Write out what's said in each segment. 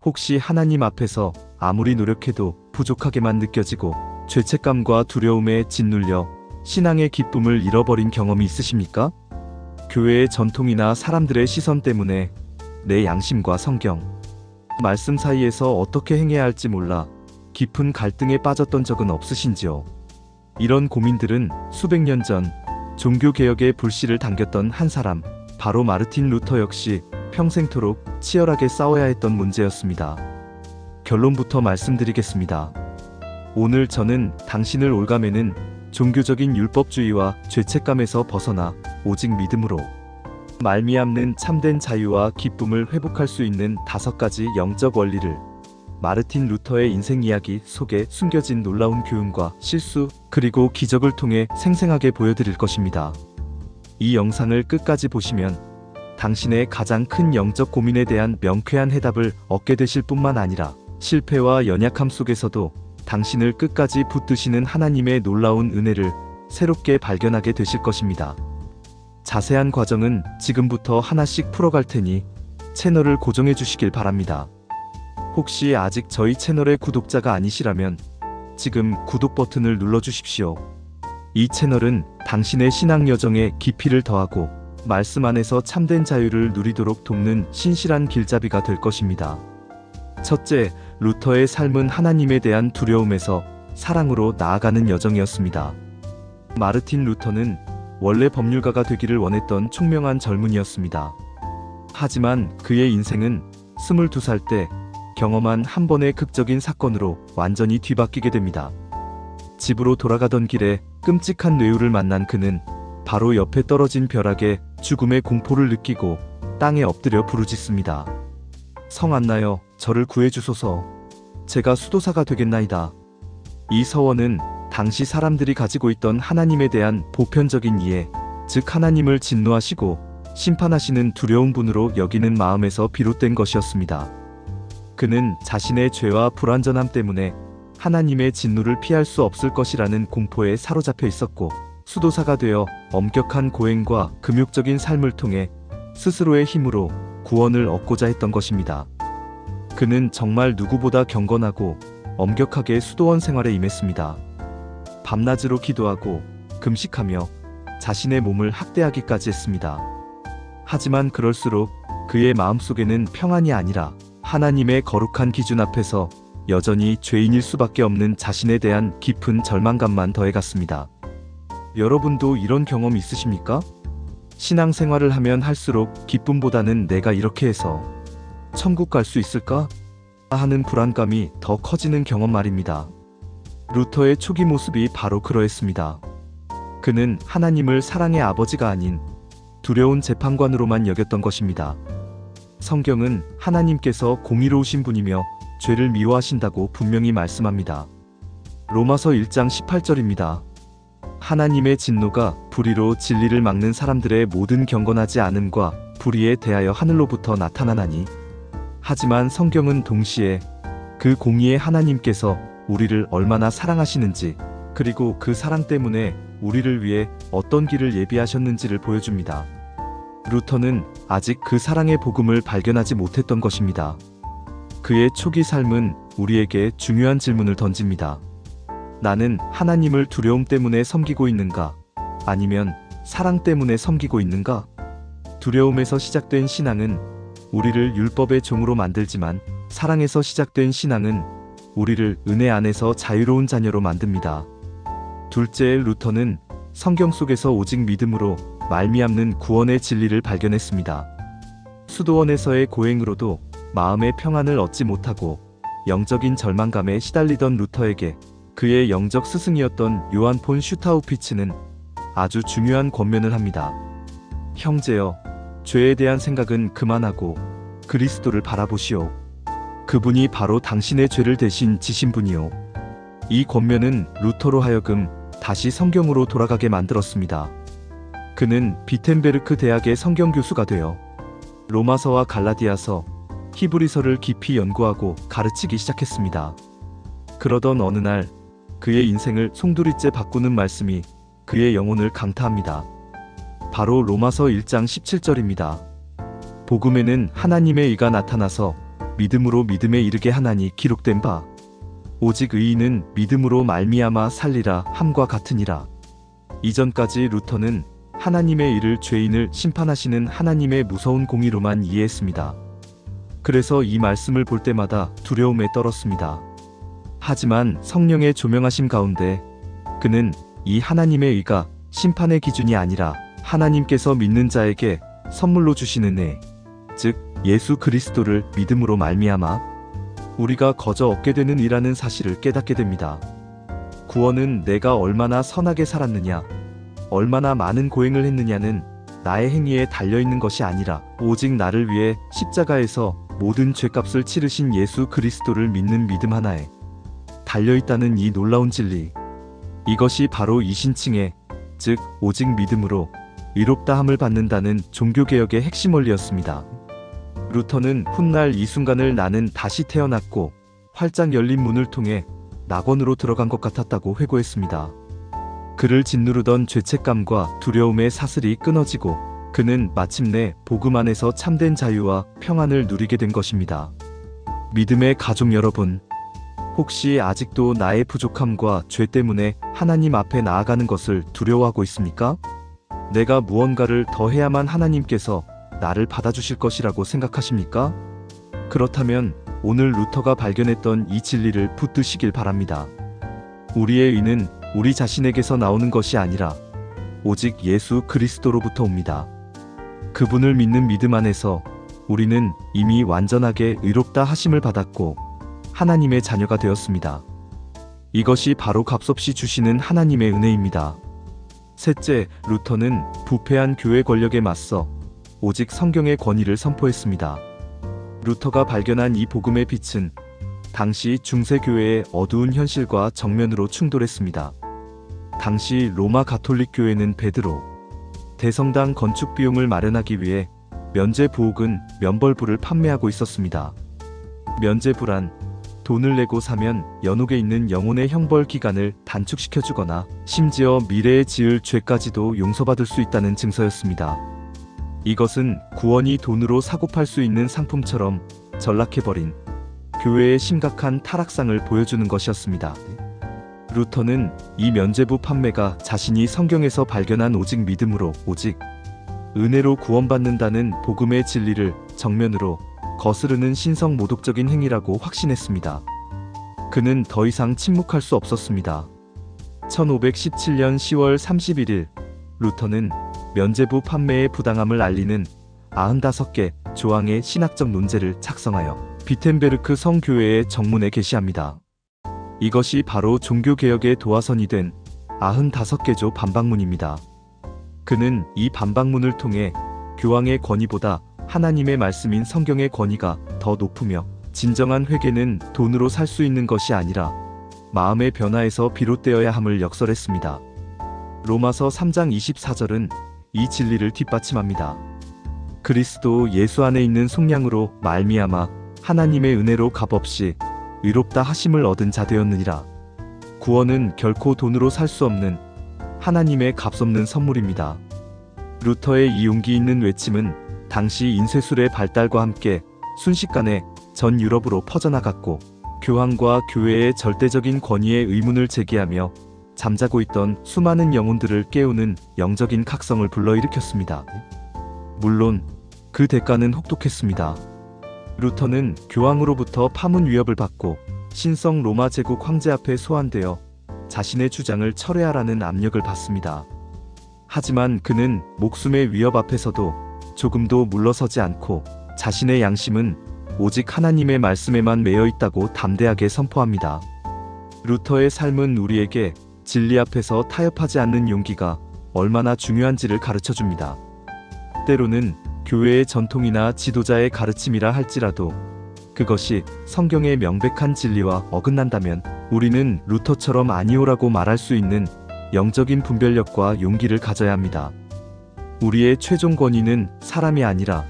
혹시 하나님 앞에서 아무리 노력해도 부족하게만 느껴지고 죄책감과 두려움에 짓눌려 신앙의 기쁨을 잃어버린 경험이 있으십니까? 교회의 전통이나 사람들의 시선 때문에 내 양심과 성경, 말씀 사이에서 어떻게 행해야 할지 몰라 깊은 갈등에 빠졌던 적은 없으신지요? 이런 고민들은 수백 년 전 종교개혁의 불씨를 당겼던 한 사람, 바로 마르틴 루터 역시 평생토록 치열하게 싸워야 했던 문제였습니다. 결론부터 말씀드리겠습니다. 오늘 저는 당신을 올가매는 종교적인 율법주의와 죄책감에서 벗어나 오직 믿음으로 말미암는 참된 자유와 기쁨을 회복할 수 있는 5가지 영적 원리를 마르틴 루터의 인생 이야기 속에 숨겨진 놀라운 교훈과 실수 그리고 기적을 통해 생생하게 보여드릴 것입니다. 이 영상을 끝까지 보시면 당신의 가장 큰 영적 고민에 대한 명쾌한 해답을 얻게 되실 뿐만 아니라 실패와 연약함 속에서도 당신을 끝까지 붙드시는 하나님의 놀라운 은혜를 새롭게 발견하게 되실 것입니다. 자세한 과정은 지금부터 하나씩 풀어갈 테니 채널을 고정해 주시길 바랍니다. 혹시 아직 저희 채널의 구독자가 아니시라면 지금 구독 버튼을 눌러주십시오. 이 채널은 당신의 신앙 여정에 깊이를 더하고 말씀 안에서 참된 자유를 누리도록 돕는 신실한 길잡이가 될 것입니다. 첫째, 루터의 삶은 하나님에 대한 두려움에서 사랑으로 나아가는 여정이었습니다. 마르틴 루터는 원래 법률가가 되기를 원했던 총명한 젊은이였습니다. 하지만 그의 인생은 22살 때 경험한 한 번의 극적인 사건으로 완전히 뒤바뀌게 됩니다. 집으로 돌아가던 길에 끔찍한 뇌우를 만난 그는 바로 옆에 떨어진 벼락에 죽음의 공포를 느끼고 땅에 엎드려 부르짖습니다. 성 안나여, 저를 구해주소서. 제가 수도사가 되겠나이다. 이 서원은 당시 사람들이 가지고 있던 하나님에 대한 보편적인 이해, 즉 하나님을 진노하시고 심판하시는 두려운 분으로 여기는 마음에서 비롯된 것이었습니다. 그는 자신의 죄와 불완전함 때문에 하나님의 진노를 피할 수 없을 것이라는 공포에 사로잡혀 있었고, 수도사가 되어 엄격한 고행과 금욕적인 삶을 통해 스스로의 힘으로 구원을 얻고자 했던 것입니다. 그는 정말 누구보다 경건하고 엄격하게 수도원 생활에 임했습니다. 밤낮으로 기도하고 금식하며 자신의 몸을 학대하기까지 했습니다. 하지만 그럴수록 그의 마음속에는 평안이 아니라 하나님의 거룩한 기준 앞에서 여전히 죄인일 수밖에 없는 자신에 대한 깊은 절망감만 더해갔습니다. 여러분도 이런 경험 있으십니까? 신앙생활을 하면 할수록 기쁨보다는 내가 이렇게 해서 천국 갈 수 있을까? 하는 불안감이 더 커지는 경험 말입니다. 루터의 초기 모습이 바로 그러했습니다. 그는 하나님을 사랑의 아버지가 아닌 두려운 재판관으로만 여겼던 것입니다. 성경은 하나님께서 공의로우신 분이며 죄를 미워하신다고 분명히 말씀합니다. 로마서 1장 18절입니다. 하나님의 진노가 불의로 진리를 막는 사람들의 모든 경건하지 않음과 불의에 대하여 하늘로부터 나타나나니. 하지만 성경은 동시에 그 공의의 하나님께서 우리를 얼마나 사랑하시는지, 그리고 그 사랑 때문에 우리를 위해 어떤 길을 예비하셨는지를 보여줍니다. 루터는 아직 그 사랑의 복음을 발견하지 못했던 것입니다. 그의 초기 삶은 우리에게 중요한 질문을 던집니다. 나는 하나님을 두려움 때문에 섬기고 있는가? 아니면 사랑 때문에 섬기고 있는가? 두려움에서 시작된 신앙은 우리를 율법의 종으로 만들지만, 사랑에서 시작된 신앙은 우리를 은혜 안에서 자유로운 자녀로 만듭니다. 둘째, 루터는 성경 속에서 오직 믿음으로 말미암는 구원의 진리를 발견했습니다. 수도원에서의 고행으로도 마음의 평안을 얻지 못하고 영적인 절망감에 시달리던 루터에게 그의 영적 스승이었던 요한 폰 슈타우피츠는 아주 중요한 권면을 합니다. 형제여, 죄에 대한 생각은 그만하고 그리스도를 바라보시오. 그분이 바로 당신의 죄를 대신 지신 분이요. 이 권면은 루터로 하여금 다시 성경으로 돌아가게 만들었습니다. 그는 비텐베르크 대학의 성경교수가 되어 로마서와 갈라디아서, 히브리서를 깊이 연구하고 가르치기 시작했습니다. 그러던 어느 날 그의 인생을 송두리째 바꾸는 말씀이 그의 영혼을 강타합니다. 바로 로마서 1장 17절입니다. 복음에는 하나님의 의가 나타나서 믿음으로 믿음에 이르게 하나니 기록된 바 오직 의인은 믿음으로 말미암아 살리라 함과 같으니라. 이전까지 루터는 하나님의 일을 죄인을 심판하시는 하나님의 무서운 공의로만 이해했습니다. 그래서 이 말씀을 볼 때마다 두려움에 떨었습니다. 하지만 성령의 조명하심 가운데 그는 이 하나님의 의가 심판의 기준이 아니라 하나님께서 믿는 자에게 선물로 주시는 애, 즉 예수 그리스도를 믿음으로 말미암아 우리가 거저 얻게 되는 이라는 사실을 깨닫게 됩니다. 구원은 내가 얼마나 선하게 살았느냐, 얼마나 많은 고행을 했느냐는 나의 행위에 달려있는 것이 아니라 오직 나를 위해 십자가에서 모든 죄값을 치르신 예수 그리스도를 믿는 믿음 하나에 달려있다는 이 놀라운 진리. 이것이 바로 이신칭의, 즉 오직 믿음으로 의롭다함을 받는다는 종교개혁의 핵심 원리였습니다. 루터는 훗날 이 순간을 나는 다시 태어났고 활짝 열린 문을 통해 낙원으로 들어간 것 같았다고 회고했습니다. 그를 짓누르던 죄책감과 두려움의 사슬이 끊어지고 그는 마침내 복음 안에서 참된 자유와 평안을 누리게 된 것입니다. 믿음의 가족 여러분, 혹시 아직도 나의 부족함과 죄 때문에 하나님 앞에 나아가는 것을 두려워하고 있습니까? 내가 무언가를 더 해야만 하나님께서 나를 받아주실 것이라고 생각하십니까? 그렇다면 오늘 루터가 발견했던 이 진리를 붙드시길 바랍니다. 우리의 의는 우리 자신에게서 나오는 것이 아니라 오직 예수 그리스도로부터 옵니다. 그분을 믿는 믿음 안에서 우리는 이미 완전하게 의롭다 하심을 받았고 하나님의 자녀가 되었습니다. 이것이 바로 값없이 주시는 하나님의 은혜입니다. 셋째, 루터는 부패한 교회 권력에 맞서 오직 성경의 권위를 선포했습니다. 루터가 발견한 이 복음의 빛은 당시 중세교회의 어두운 현실과 정면으로 충돌했습니다. 당시 로마 가톨릭 교회는 베드로 대성당 건축 비용을 마련하기 위해 면제부 혹은 면벌부를 판매하고 있었습니다. 면제부란 돈을 내고 사면 연옥에 있는 영혼의 형벌 기간을 단축시켜주거나 심지어 미래에 지을 죄까지도 용서받을 수 있다는 증서였습니다. 이것은 구원이 돈으로 사고 팔 수 있는 상품처럼 전락해버린 교회의 심각한 타락상을 보여주는 것이었습니다. 루터는 이 면제부 판매가 자신이 성경에서 발견한 오직 믿음으로 오직 은혜로 구원받는다는 복음의 진리를 정면으로 거스르는 신성 모독적인 행위라고 확신했습니다. 그는 더 이상 침묵할 수 없었습니다. 1517년 10월 31일 루터는 면제부 판매의 부당함을 알리는 95개 조항의 신학적 논제를 작성하여 비텐베르크 성교회의 정문에 게시합니다. 이것이 바로 종교개혁의 도화선이 된 95개조 반박문입니다. 그는 이 반박문을 통해 교황의 권위보다 하나님의 말씀인 성경의 권위가 더 높으며 진정한 회개는 돈으로 살 수 있는 것이 아니라 마음의 변화에서 비롯되어야 함을 역설했습니다. 로마서 3장 24절은 이 진리를 뒷받침합니다. 그리스도 예수 안에 있는 속량으로 말미암아 하나님의 은혜로 값없이 의롭다 하심을 얻은 자 되었느니라. 구원은 결코 돈으로 살 수 없는 하나님의 값없는 선물입니다. 루터의 이 용기 있는 외침은 당시 인쇄술의 발달과 함께 순식간에 전 유럽으로 퍼져나갔고 교황과 교회의 절대적인 권위의 의문을 제기하며 잠자고 있던 수많은 영혼들을 깨우는 영적인 각성을 불러일으켰습니다. 물론 그 대가는 혹독했습니다. 루터는 교황으로부터 파문 위협을 받고 신성 로마 제국 황제 앞에 소환되어 자신의 주장을 철회하라는 압력을 받습니다. 하지만 그는 목숨의 위협 앞에서도 조금도 물러서지 않고 자신의 양심은 오직 하나님의 말씀에만 매여 있다고 담대하게 선포합니다. 루터의 삶은 우리에게 진리 앞에서 타협하지 않는 용기가 얼마나 중요한지를 가르쳐줍니다. 때로는 교회의 전통이나 지도자의 가르침이라 할지라도 그것이 성경의 명백한 진리와 어긋난다면 우리는 루터처럼 아니오라고 말할 수 있는 영적인 분별력과 용기를 가져야 합니다. 우리의 최종 권위는 사람이 아니라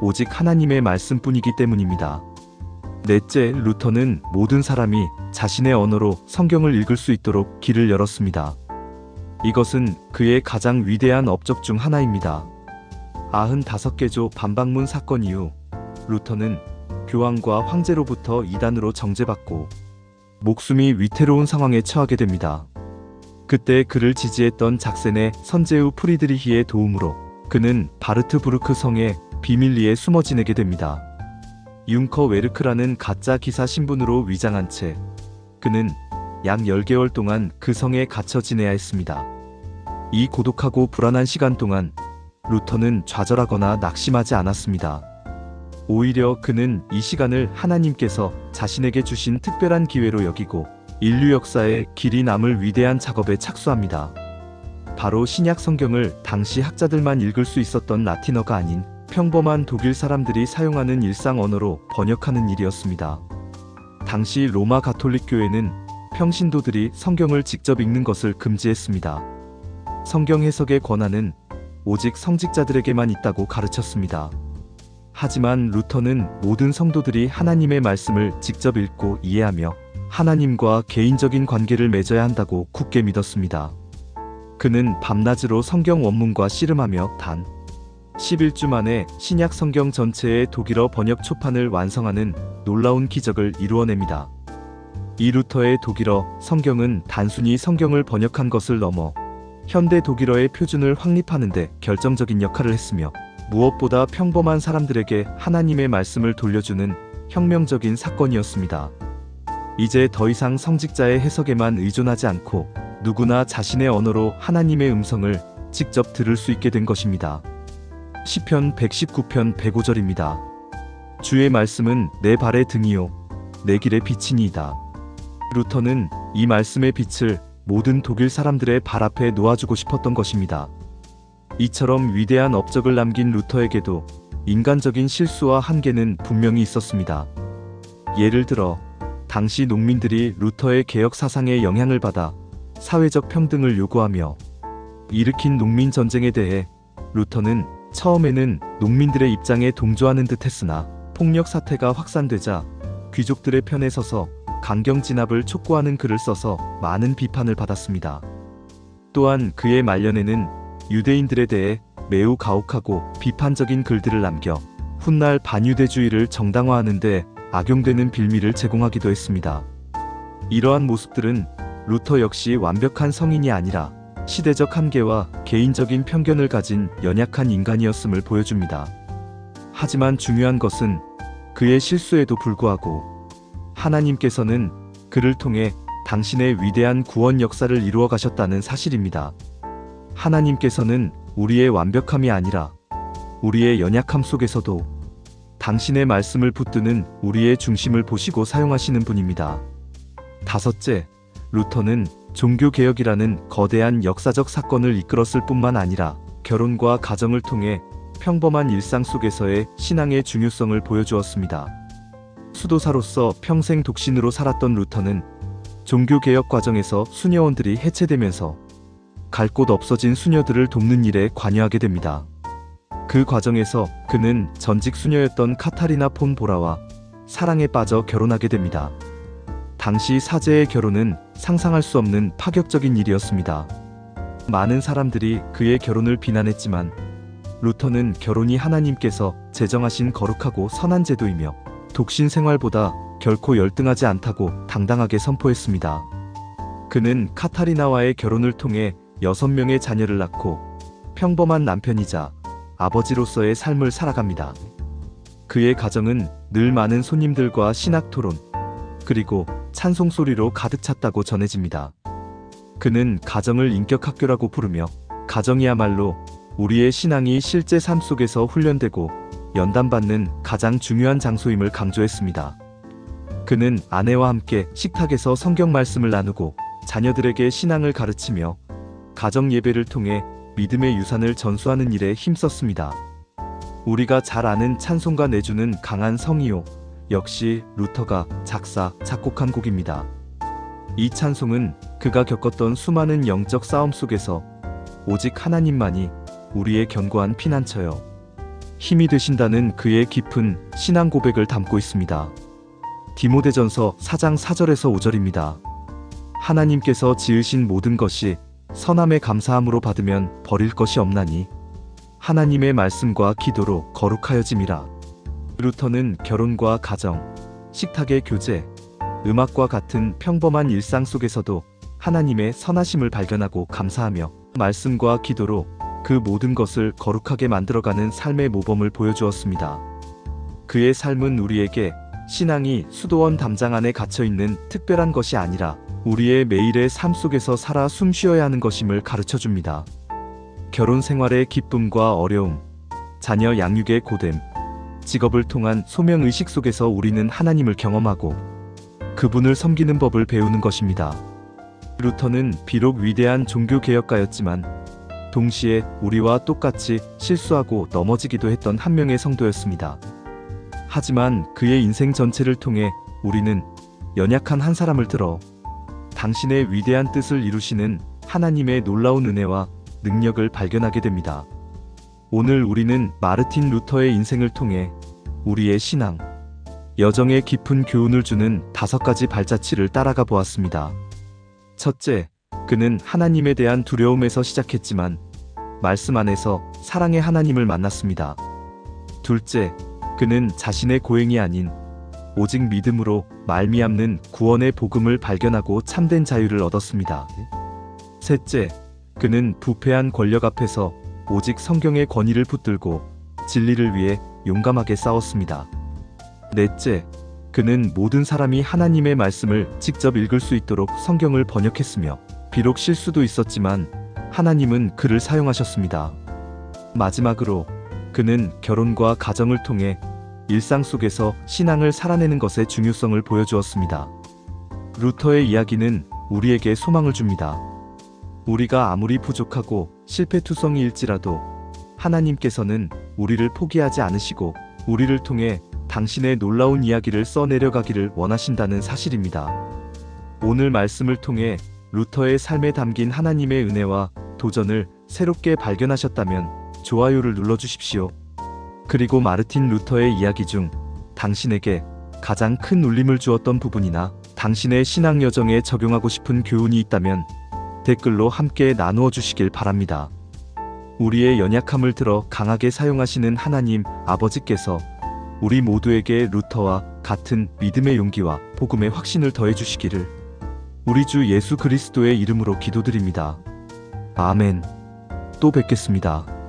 오직 하나님의 말씀뿐이기 때문입니다. 넷째, 루터는 모든 사람이 자신의 언어로 성경을 읽을 수 있도록 길을 열었습니다. 이것은 그의 가장 위대한 업적 중 하나입니다. 95개조 반박문 사건 이후 루터는 교황과 황제로부터 이단으로 정죄받고 목숨이 위태로운 상황에 처하게 됩니다. 그때 그를 지지했던 작센의 선제후 프리드리히의 도움으로 그는 바르트부르크 성의 비밀리에 숨어 지내게 됩니다. 융커 웨르크라는 가짜 기사 신분으로 위장한 채 그는 약 10개월 동안 그 성에 갇혀 지내야 했습니다. 이 고독하고 불안한 시간 동안 루터는 좌절하거나 낙심하지 않았습니다. 오히려 그는 이 시간을 하나님께서 자신에게 주신 특별한 기회로 여기고 인류 역사에 길이 남을 위대한 작업에 착수합니다. 바로 신약 성경을 당시 학자들만 읽을 수 있었던 라틴어가 아닌 평범한 독일 사람들이 사용하는 일상 언어로 번역하는 일이었습니다. 당시 로마 가톨릭 교회는 평신도들이 성경을 직접 읽는 것을 금지했습니다. 성경 해석의 권한은 오직 성직자들에게만 있다고 가르쳤습니다. 하지만 루터는 모든 성도들이 하나님의 말씀을 직접 읽고 이해하며 하나님과 개인적인 관계를 맺어야 한다고 굳게 믿었습니다. 그는 밤낮으로 성경 원문과 씨름하며 단 11주 만에 신약 성경 전체의 독일어 번역 초판을 완성하는 놀라운 기적을 이루어냅니다. 이 루터의 독일어 성경은 단순히 성경을 번역한 것을 넘어 현대 독일어의 표준을 확립하는 데 결정적인 역할을 했으며 무엇보다 평범한 사람들에게 하나님의 말씀을 돌려주는 혁명적인 사건이었습니다. 이제 더 이상 성직자의 해석에만 의존하지 않고 누구나 자신의 언어로 하나님의 음성을 직접 들을 수 있게 된 것입니다. 시편 119편 105절입니다. 주의 말씀은 내 발의 등이요 내 길의 빛이니이다. 루터는 이 말씀의 빛을 모든 독일 사람들의 발 앞에 놓아주고 싶었던 것입니다. 이처럼 위대한 업적을 남긴 루터에게도 인간적인 실수와 한계는 분명히 있었습니다. 예를 들어 당시 농민들이 루터의 개혁 사상에 영향을 받아 사회적 평등을 요구하며 일으킨 농민 전쟁에 대해 루터는 처음에는 농민들의 입장에 동조하는 듯 했으나 폭력 사태가 확산되자 귀족들의 편에 서서 강경 진압을 촉구하는 글을 써서 많은 비판을 받았습니다. 또한 그의 말년에는 유대인들에 대해 매우 가혹하고 비판적인 글들을 남겨 훗날 반유대주의를 정당화하는 데 악용되는 빌미를 제공하기도 했습니다. 이러한 모습들은 루터 역시 완벽한 성인이 아니라 시대적 한계와 개인적인 편견을 가진 연약한 인간이었음을 보여줍니다. 하지만 중요한 것은 그의 실수에도 불구하고 하나님께서는 그를 통해 당신의 위대한 구원 역사를 이루어 가셨다는 사실입니다. 하나님께서는 우리의 완벽함이 아니라 우리의 연약함 속에서도 당신의 말씀을 붙드는 우리의 중심을 보시고 사용하시는 분입니다. 다섯째, 루터는 종교개혁이라는 거대한 역사적 사건을 이끌었을 뿐만 아니라 결혼과 가정을 통해 평범한 일상 속에서의 신앙의 중요성을 보여주었습니다. 수도사로서 평생 독신으로 살았던 루터는 종교개혁 과정에서 수녀원들이 해체되면서 갈 곳 없어진 수녀들을 돕는 일에 관여하게 됩니다. 그 과정에서 그는 전직 수녀였던 카타리나 폰 보라와 사랑에 빠져 결혼하게 됩니다. 당시 사제의 결혼은 상상할 수 없는 파격적인 일이었습니다. 많은 사람들이 그의 결혼을 비난했지만 루터는 결혼이 하나님께서 제정하신 거룩하고 선한 제도이며 독신 생활보다 결코 열등하지 않다고 당당하게 선포했습니다. 그는 카타리나와의 결혼을 통해 6명의 자녀를 낳고 평범한 남편이자 아버지로서의 삶을 살아갑니다. 그의 가정은 늘 많은 손님들과 신학 토론, 그리고 찬송 소리로 가득 찼다고 전해집니다. 그는 가정을 인격 학교라고 부르며 가정이야말로 우리의 신앙이 실제 삶 속에서 훈련되고 연단받는 가장 중요한 장소임을 강조했습니다. 그는 아내와 함께 식탁에서 성경 말씀을 나누고 자녀들에게 신앙을 가르치며 가정 예배를 통해 믿음의 유산을 전수하는 일에 힘썼습니다. 우리가 잘 아는 찬송가 내주는 강한 성이요, 역시 루터가 작사, 작곡한 곡입니다. 이 찬송은 그가 겪었던 수많은 영적 싸움 속에서 오직 하나님만이 우리의 견고한 피난처요, 힘이 되신다는 그의 깊은 신앙 고백을 담고 있습니다. 디모데전서 4장 4절에서 5절입니다. 하나님께서 지으신 모든 것이 선함에 감사함으로 받으면 버릴 것이 없나니 하나님의 말씀과 기도로 거룩하여짐이라. 루터는 결혼과 가정, 식탁의 교제, 음악과 같은 평범한 일상 속에서도 하나님의 선하심을 발견하고 감사하며 말씀과 기도로 그 모든 것을 거룩하게 만들어가는 삶의 모범을 보여주었습니다. 그의 삶은 우리에게 신앙이 수도원 담장 안에 갇혀있는 특별한 것이 아니라 우리의 매일의 삶 속에서 살아 숨쉬어야 하는 것임을 가르쳐줍니다. 결혼 생활의 기쁨과 어려움, 자녀 양육의 고됨, 직업을 통한 소명의식 속에서 우리는 하나님을 경험하고 그분을 섬기는 법을 배우는 것입니다. 루터는 비록 위대한 종교개혁가였지만 동시에 우리와 똑같이 실수하고 넘어지기도 했던 한 명의 성도였습니다. 하지만 그의 인생 전체를 통해 우리는 연약한 한 사람을 들어 당신의 위대한 뜻을 이루시는 하나님의 놀라운 은혜와 능력을 발견하게 됩니다. 오늘 우리는 마르틴 루터의 인생을 통해 우리의 신앙, 여정에 깊은 교훈을 주는 5가지 발자취를 따라가 보았습니다. 첫째, 그는 하나님에 대한 두려움에서 시작했지만 말씀 안에서 사랑의 하나님을 만났습니다. 둘째, 그는 자신의 고행이 아닌 오직 믿음으로 말미암는 구원의 복음을 발견하고 참된 자유를 얻었습니다. 셋째, 그는 부패한 권력 앞에서 오직 성경의 권위를 붙들고 진리를 위해 용감하게 싸웠습니다. 넷째, 그는 모든 사람이 하나님의 말씀을 직접 읽을 수 있도록 성경을 번역했으며 비록 실수도 있었지만 하나님은 그를 사용하셨습니다. 마지막으로 그는 결혼과 가정을 통해 일상 속에서 신앙을 살아내는 것의 중요성을 보여주었습니다. 루터의 이야기는 우리에게 소망을 줍니다. 우리가 아무리 부족하고 실패투성이일지라도 하나님께서는 우리를 포기하지 않으시고 우리를 통해 당신의 놀라운 이야기를 써내려가기를 원하신다는 사실입니다. 오늘 말씀을 통해 루터의 삶에 담긴 하나님의 은혜와 도전을 새롭게 발견하셨다면 좋아요를 눌러주십시오. 그리고 마르틴 루터의 이야기 중 당신에게 가장 큰 울림을 주었던 부분이나 당신의 신앙 여정에 적용하고 싶은 교훈이 있다면 댓글로 함께 나누어 주시길 바랍니다. 우리의 연약함을 들어 강하게 사용하시는 하나님 아버지께서 우리 모두에게 루터와 같은 믿음의 용기와 복음의 확신을 더해 주시기를 우리 주 예수 그리스도의 이름으로 기도드립니다. 아멘. 또 뵙겠습니다.